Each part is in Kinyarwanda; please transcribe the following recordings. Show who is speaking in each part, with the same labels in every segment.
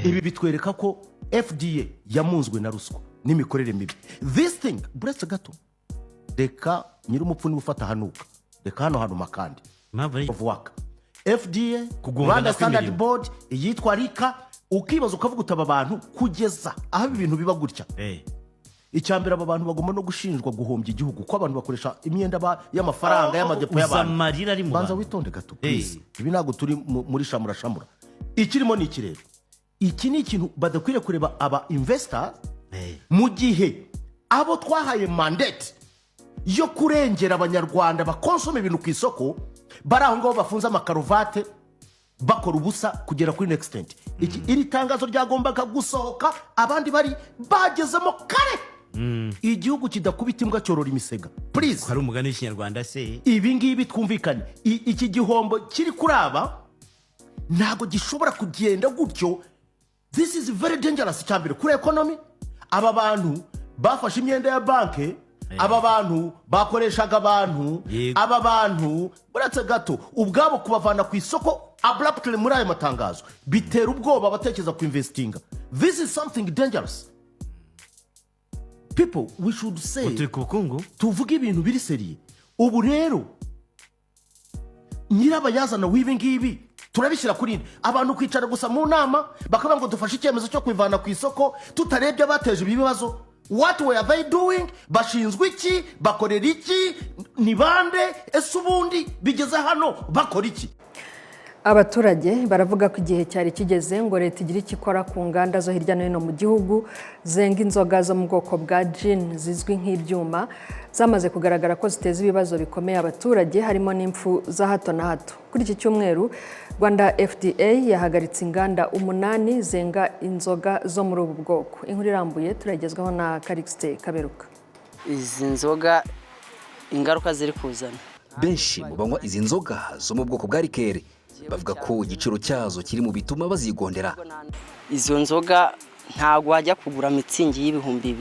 Speaker 1: ibi bitwereka ko FDA yamunzwe na ruswa n'imikorere mibi. This thing buretse gato reka nyir'umupfu ni ufata hanuka reka hano makandi of work FDA Rwanda Standard Board yitwa RICA ukibaza ukavuga utaba abantu kugeza aho ibintu biba gutya. Icyambere aba bantu bagomba no gushinjwa guhombya igihugu ko abantu bakoresha imyenda y'amafaranga y'amadepo y'abantu. Banza witonde gato please. Ibi nago turi muri shamura. Ikirimo ni ikirero. Iki ni ikintu badakwiriye kureba aba investors mu gihe abo twahaye mandate yo kurengera abanyarwanda bakonsoma ibintu ku isoko bari aho ngaho bafunze amakaruvate bakora ubusa kugera kuri next extent. Iri tangazo ryagombaga gusohoka abandi bari bagezemo kare. Igihugu kidakubita imbwa cyorora imisega please.
Speaker 2: Hari umugani w'ikinyarwanda se
Speaker 1: ibi ngibi twumvikane. Iki gihombo kiri kuraba ntago gishobora kugenda gutyo. This is very dangerous cyambere kuri economy. Aba bantu bafashe imyenda ya banke, aba bantu bakoreshaga abantu, aba bantu buretse gato ubwabo kubavana ku isoko abruptly muri ayo matangazo bitera ubwoba abatekereza ku investinga. This is something dangerous. People, we should say tuvuge ibintu biri seriye. Ubu rero nyirabayazana w'ibi ngibi turabishyira kuri abantu kwicara gusa mu nama bakaba ngo dufashe icyemezo cyo kwivana ku isoko tutarebye abateje ibibazo. What were they doing? Bashinzwe iki? Bakorera iki? Ni bande? Ese ubundi bigeze hano bakora iki?
Speaker 3: Abaturage baravuga ko igihe cyari kigeze ngo leta igira ikikora ku nganda zo hirya no hino mu gihugu zenga inzoga zo mu bwoko bwa gin zizwi nk'ibyuma zamaze kugaragara ko ziteza ibibazo bikomeye abaturage harimo n'impfu za hato na hato. Kuri iki cyumweru Rwanda FDA yahagaritse inganda 8 zenga inzoga zo muri ubu bwoko. Inkuru irambuye turagezwaho na Karixte Kaberuka.
Speaker 4: Izi nzoga ingaruka ziri kuzana.
Speaker 5: Benshi mu banywa izi nzoga zo mu bwoko bwa rikeri bavuga ko igiciro cyazo kiri mu bituma bazigondera.
Speaker 4: Izo nzoga ntago wajya kugura mitsingi y'ibihumbi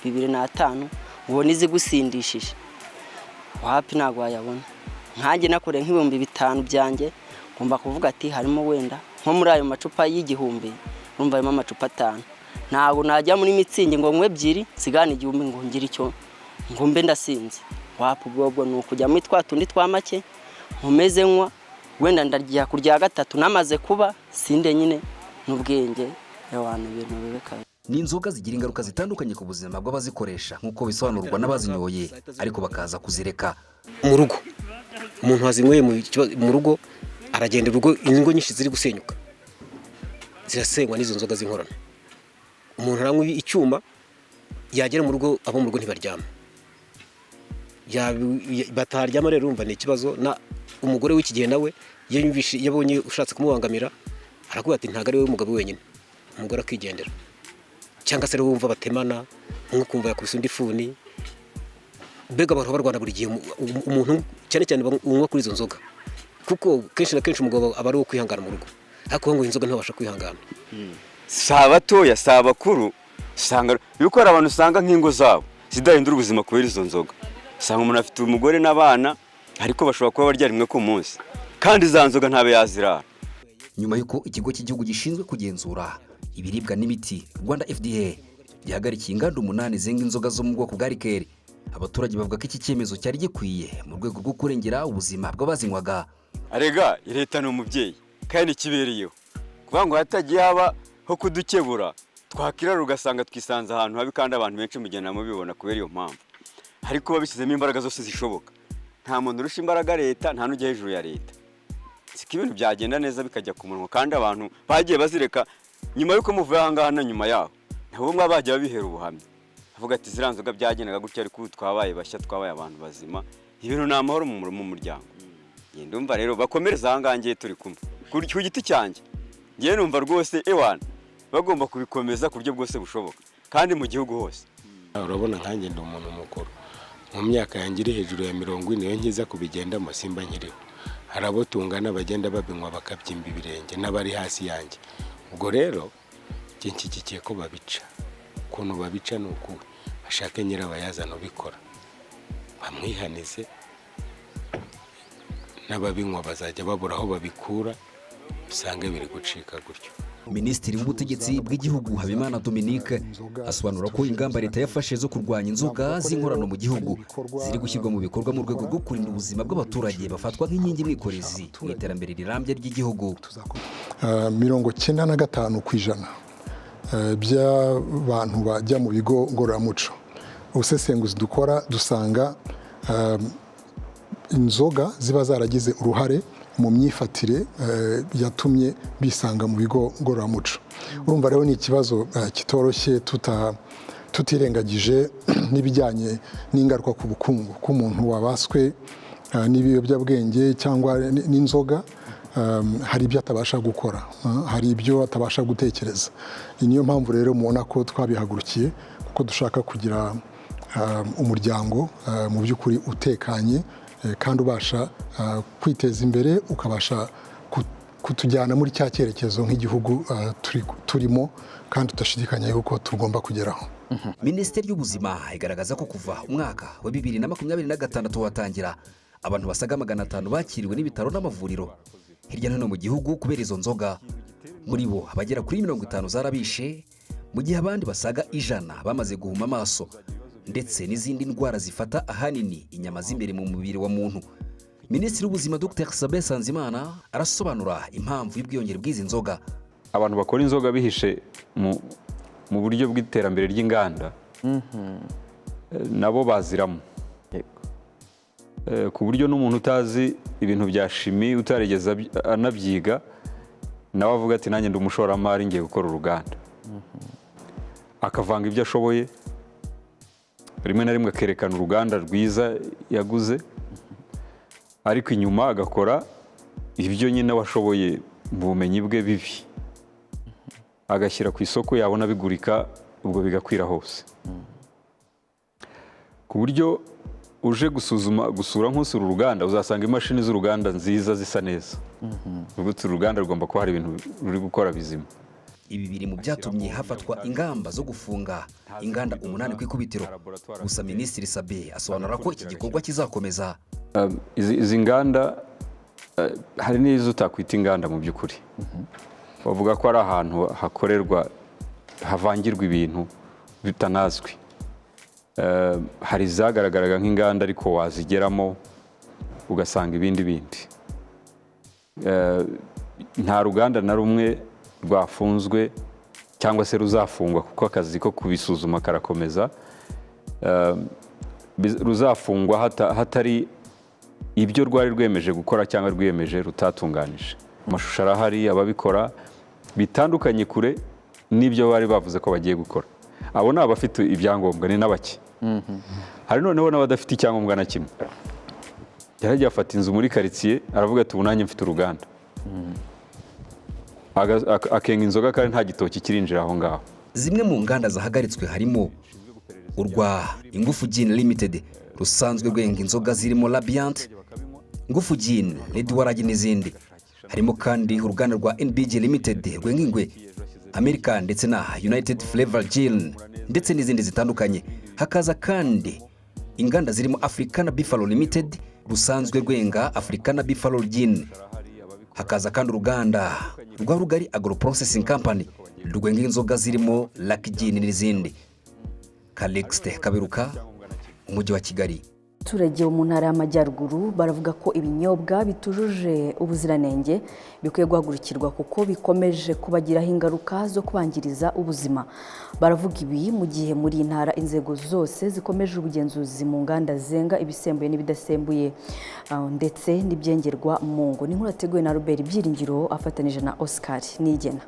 Speaker 4: 2,500 ubone izigusindishije. Wapi ntago wayabona. Nkanjye nakore nk'ibihumbi 5 byanjye ngomba kuvuga ati harimo wenda nko muri ayo macupa y'igihumbi urumva harimo amacupa 5. Ntago najya muri mitsingi ngo nkwe 2 sigana igihumbi ngo ngire icyo ngo mbe ndasinze. Wapi ubwo n'ukujya muri twatundi twa make nkomeze nkwa wenda ndarya kurya gatatu namaze kuba sinde nyine n'ubwenge y'abantu ibintu bibeka.
Speaker 5: Ni inzoga zigira ingaruka zitandukanye ku buzima bw'abazikoresha nkuko bisobanurwa n'abazinyoye ariko bakaza kuzireka.
Speaker 6: Mu rugo umuntu wazinyweye mu rugo aragenda urugo ingo nyinshi ziri gusenyuka zirasenywa n'izo nzoga z'inkorano. Umuntu aranywa icyuma yagera mu rugo abo mu rugo ntibaryama bataryama. Rero urumva ni ikibazo. Na umugore w'iki gihe nawe yabonye ushatse kumubangamira arakuba ati ntago ari we mugabo wenyine umugore akigendera cyangwa se wumva batemana nko kumva yakubise undi funi. Bega abantu barwana buri gihe umuntu cyane cyane unywa kuri izo nzoga kuko kenshi na kenshi umugabo aba ari wo kwihangana mu rugo ariko ngo inzoga ntabasha kwihangana.
Speaker 7: Sabatoya sabakuru sanga yuko ari abantu usanga nk'ingo zabo zidahindura ubuzima kubera izo nzoga. Sanga umuntu afite umugore n'abana ariko bashobora kuba barya rimwe ku munsi kandi za nzoga ntabe yazirara.
Speaker 5: Nyuma yuko ikigo cy'igihugu gishinzwe kugenzura ibiribwa n'imiti Rwanda FDA yahagarikiye inganda 8 zenga inzoga zo mu bwoko bwa rikeri, abaturage bavuga ko iki cyemezo cyari gikwiye mu rwego rwo kurengera ubuzima bw'abazinywaga.
Speaker 7: Arega leta ni umubyeyi kandi kibereyeho kuvuga ngo hatagiye haba ho kudukebura twakirara ugasanga twisanze ahantu habi kandi abantu benshi mugenda mubibona kubera iyo mpamvu. Ariko babishyizemo imbaraga zose zishoboka. Nta muntu urusha imbaraga leta nta n'ujya hejuru ya leta. Siko ibintu byagenda neza bikajya ku murongo kandi abantu bagiye bazireka nyuma yuko muvuye ahangaha na nyuma yaho nabo mwabagiye babihera ubuhamya. Avuga ati ziranzoga byagenaga gutya ariko twabaye bashya twabaye abantu bazima ibintu ni amahoro mu muryango. Ndumva rero bakomereza ahangaha ngiye turi kumwe ku giti cyanjye ngiye numva rwose ewana bagomba kubikomeza ku buryo bwose bushoboka kandi mu gihugu hose.
Speaker 8: Urabona nkanjye ndi umuntu mukuru mu myaka yanjye iri hejuru ya 40 niyo nkiza kubigendamo simba nkiriho. Hari abo tungana bagenda babinywa bakabyimba ibirenge n'abari hasi yanjye. Ubwo rero nshyigikiye ko babica. Ukuntu babica ni uku bashake nyirabayazana ubikora bamwihanize n'ababinywa bazajya babura aho babikura usange biri gucika gutyo.
Speaker 5: Minisitiri w'ubutegetsi bw'igihugu Habimana Dominique asobanura ko ingamba leta yafashe zo kurwanya inzoga z'inkorano mu gihugu ziri gushyirwa mu bikorwa mu rwego rwo kurinda ubuzima bw'abaturage bafatwa nk'inkingi mwikorezi mu iterambere rirambye ry'igihugu.
Speaker 2: 95% by'abantu bajya mu bigo ngororamuco. Ubusesenguzi dukora dusanga inzoga ziba zaragize uruhare mu myifatire yatumye bisanga mu bigo ngororamuco. Urumva rero ni ikibazo kitoroshye tutirengagije n'ibijyanye n'ingaruka ku bukungu k'umuntu wabaswe n'ibiyobyabwenge cyangwa n'inzoga. Hari ibyo atabasha gukora, hari ibyo atabasha gutekereza. Niyo mpamvu rero mubona ko twabihagurukiye kuko dushaka kugira umuryango mu by'ukuri utekanye kandi ubasha kwiteza imbere, ukabasha kutujyana muri cya cyerekezo nk'igihugu turimo kandi tudashidikanya yuko tugomba kugeraho.
Speaker 5: Minisiteri y'Ubuzima igaragaza ko kuva umwaka wa 2026 watangira abantu basaga 500 bakiriwe n'ibitaro n'amavuriro hirya no hino mu gihugu kubera izo nzoga. Muri bo abagera kuri 50 zarabishe, mu gihe abandi basaga 100 bamaze guhuma amaso, ndetse n'izindi ndwara zifata ahanini inyama z'imbere mu mubiri wa muntu. Minisitiri w'Ubuzima Dr Sabin Nsanzimana arasobanura impamvu y'ubwiyongere bw'izi nzoga.
Speaker 9: Abantu bakora inzoga bihishe mu buryo bw'iterambere ry'inganda nabo baziramo, ku buryo n'umuntu utazi ibintu bya shimi utarigeze anabyiga nawe avuga ati nanjye ndi umushoramari ngiye gukora uruganda, akavanga ibyo ashoboye, rimwe na rimwe akerekana uruganda rwiza yaguze, ariko inyuma agakora ibyo nyine washoboye mu bumenyi bwe bibi, agashyira ku isoko, yabona bigurika ubwo bigakwira hose, ku buryo uje gusura nk'usura uruganda uzasanga imashini z'uruganda nziza zisa neza. Ubwo uruganda rugomba kuba hari ibintu ruri gukora bizima.
Speaker 5: Ibi biri mu byatumye hafatwa ingamba zo gufunga inganda 8 ku ikubitiro. Gusa Minisitiri Sabin asobanura ko iki gikorwa kizakomeza.
Speaker 9: Izi nganda hari n'izo utakwita inganda mu by'ukuri. Bavuga ko ari ahantu hakorerwa havangirwa ibintu bitanazwi. Hari zagaragaraga nk'inganda ariko wazigeramo ugasanga ibindi. Nta ruganda na rumwe rwafunzwe cyangwa se ruzafungwa kuko akazi ko kubisuzuma karakomeza. Ruzafungwa hatari ibyo rwari rwemeje gukora cyangwa rwiyemeje rutatunganije. Amashusho arahari, ababikora bitandukanye kure n'ibyo bari bavuze ko bagiye gukora. Abo ni abafite ibyangombwa, ni n'abake. Hari noneho n'abadafite icyangombwa na kimwe. Yaragiye afata inzu muri quartier aravuga ati ubunanye mfite uruganda. Akenga inzoga kandi nta gitoki kirinjira aho ngaho.
Speaker 5: Zimwe mu nganda zahagaritswe harimo urwa Ingufu Gin Limited rusanzwe rwenga inzoga zirimo Radiant, Ngufu Gin, Red Waragi n'izindi. Harimo kandi uruganda rwa NBG Limited rwenga ingwe, American ndetse na United Flavor Gin ndetse n'izindi zitandukanye. Hakaza kandi inganda zirimo Africana Buffalo Limited rusanzwe rwenga Africana Buffalo Gin. Hakaza kandi uruganda rwa Rugari Agro Processing Company rwenga inzoga zirimo Lucky Gin n'izindi. Calixte Kaberuka, Umujyi wa Kigali.
Speaker 10: Abaturage bo mu ntara y'Amajyaruguru baravuga ko ibinyobwa bitujuje ubuziranenge bikwiye guhagurukirwa kuko bikomeje kubagiraho ingaruka zo kubangiriza ubuzima. Baravuga ibi mu gihe muri intara inzego zose zikomeje ubugenzuzi mu nganda zenga ibisembuye n'ibidasembuye ndetse n'ibyengerwa mu ngo. Ni inkuru yateguwe na Robert Byiringiro afatanije na Oscar Nigena.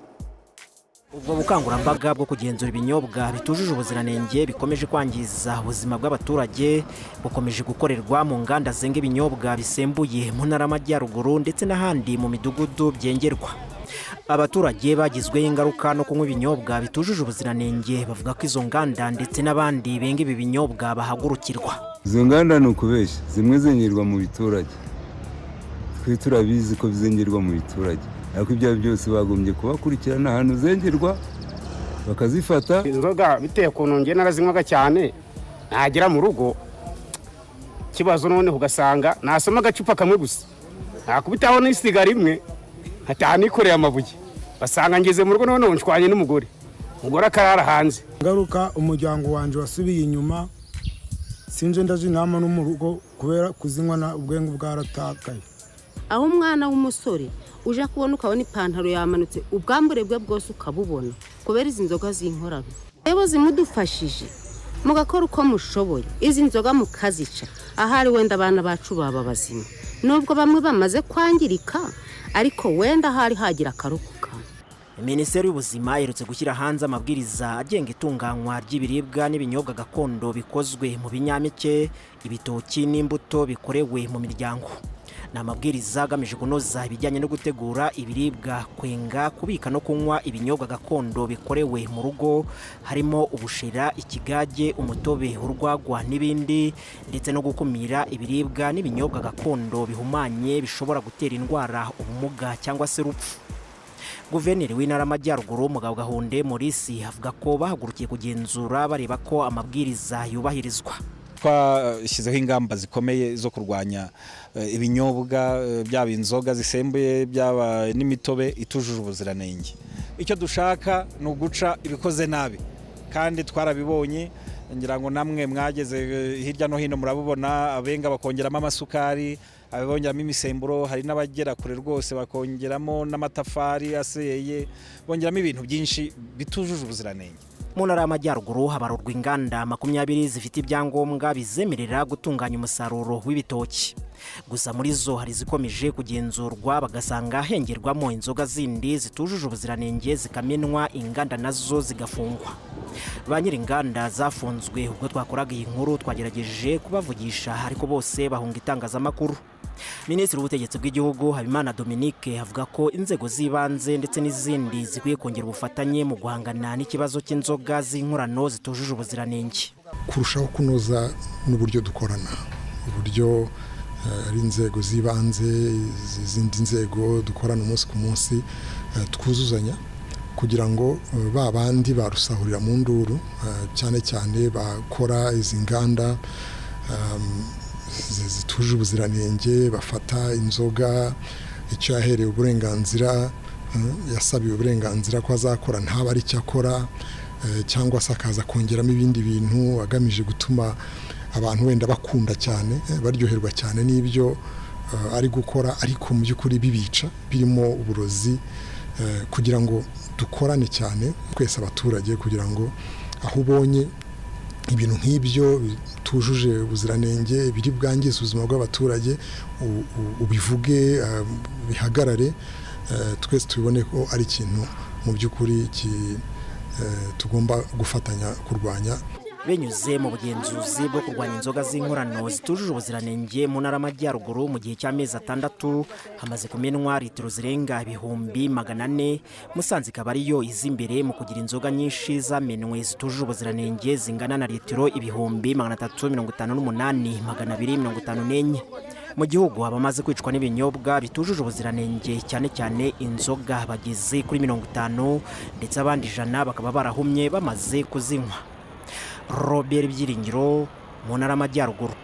Speaker 11: Ubwo bukangurambaga bwo kugenzura ibinyobwa bitujuje ubuziranenge bikomeje kwangiza ubuzima bw'abaturage bukomeje gukorerwa mu nganda zenga ibinyobwa bisembuye mu ntara y'Amajyaruguru ndetse n'ahandi mu midugudu byengerwa. Abaturage bagizweho ingaruka no kunywa ibinyobwa bitujuje ubuziranenge bavuga ko izo nganda ndetse n'abandi benga ibi binyobwa bahagurukirwa.
Speaker 12: Izo nganda ni ukubeshya, zimwe zengerwa mu biturage, twe turabizi ko bizengerwa mu biturage, ariko ibyo byose bagombye kubakurikirana ahantu zengerwa bakazifata.
Speaker 13: Inzoga biteye ku ntunge narazinywaga cyane, nagera mu rugo kibazo none ugasanga nasoma agacupa kamwe gusa, nakubitaho n'isiga rimwe hatanikoreye amabuye, basanga ngeze mu rugo none nshwanye n'umugore akarara hanze
Speaker 14: ngaruka umuryango wanje wasubiye inyuma sinje ndaje inama no mu rugo kubera kuzinywa na ubwenge bwaratakaye.
Speaker 15: Aho umwana w'umusore uje kubona ukabona ipantaro yamanutse ubwambure bwe bwose ukabubona kubera izi nzoga z'inkorano. Ebo zimudufashije mugakora uko mushoboye izi nzoga mukazica ahari wenda abana bacu baba bazima nubwo bamwe bamaze kwangirika ariko wenda hari hagira akaruhuka.
Speaker 11: Minisiteri y'Ubuzima iherutse gushyira hanze amabwiriza agenga itunganywa ry'ibiribwa n'ibinyobwa gakondo bikozwe mu binyampeke, ibitoki n'imbuto bikorewe mu miryango. Ni amabwiriza agamije kunoza ibijyanye no gutegura ibiribwa, kwenga, kubika no kunywa ibinyobwa gakondo bikorewe mu rugo harimo ubushera, ikigage, umutobe, urwagwa n'ibindi, ndetse no gukumira ibiribwa n'ibinyobwa gakondo bihumanye bishobora gutera indwara, ubumuga cyangwa se urupfu. Guverineri w'Intara y'Amajyaruguru Mugabo Gahunde Maurice avuga ko bahagurukiye kugenzura bareba ko amabwiriza yubahirizwa.
Speaker 16: Twashyizeho ingamba zikomeye zo kurwanya ibinyobwa byaba inzoga zisembuye byaba n'imitobe itujuje ubuziranenge. Icyo dushaka ni uguca ibikoze nabi kandi twarabibonye, ngira ngo namwe mwageze hirya no hino murabubona, abenga bakongeramo amasukari, abongeramo imisemburo, hari n'abagera kure rwose bakongeramo n'amatafari aseye, bongeramo ibintu byinshi bitujuje ubuziranenge.
Speaker 11: Mu Ntara y'Amajyaruguru habarurwa inganda 20 zifite ibyangombwa bizemerera gutunganya umusaruro w'ibitoki. Gusa muri zo hari zikomeje kugenzurwa bagasanga hengerwamo inzoga zindi zitujuje ubuziranenge zikamenwa, inganda nazo zigafungwa. Ba nyiri inganda zafunzwe ubwo twakoraga iyi nkuru twagerageje kubavugisha ariko bose bahunga itangazamakuru. Minisitiri w'Ubutegetsi bw'Igihugu Habimana Dominique avuga ko inzego z'ibanze ndetse n'izindi zikwiye kongera ubufatanye mu guhangana n'ikibazo cy'inzoga z'inkorano zitujuje ubuziranenge.
Speaker 2: Kurushaho kunoza n'uburyo dukorana, uburyo ari inzego z'ibanze, izindi nzego dukorana umunsi ku munsi, twuzuzanya kugira ngo ba bandi barusahurira mu nduru cyane cyane bakora izi nganda zituje ubuziranenge, bafata inzoga icyo yaherewe uburenganzira, yasabiwe uburenganzira ko azakora ntaba ari cyo akora, cyangwa se akaza kongeramo ibindi bintu agamije gutuma abantu wenda bakunda cyane, baryoherwa cyane n'ibyo ari gukora, ariko mu by'ukuri bibica birimo uburozi, kugira ngo dukorane cyane twese abaturage kugira ngo aho ubonye ibintu nk'ibyo bitujuje ubuziranenge biri bwangiza ubuzima bw'abaturage ubivuge, bihagarare, twese tubibone ko ari ikintu mu by'ukuri tugomba gufatanya kurwanya.
Speaker 11: Benyuze mu bugenzuzi bwo kurwanya inzoga z'inkorano zitujuje ubuziranenge mu Ntara y'Amajyaruguru mu gihe cy'amezi 6 hamaze kumenwa litiro zirenga 400. Musanze ikaba ariyo izi imbere mu kugira inzoga nyinshi zamenwe zitujuje ubuziranenge zingana na litiro 358,254. Mu gihugu abamaze kwicwa n'ibinyobwa bitujuje ubuziranenge cyane cyane inzoga bageze kuri 50, ndetse abandi 100 bakaba barahumye bamaze kuzinywa. Robert Byiringiro mu Ntara y'Amajyaruguru.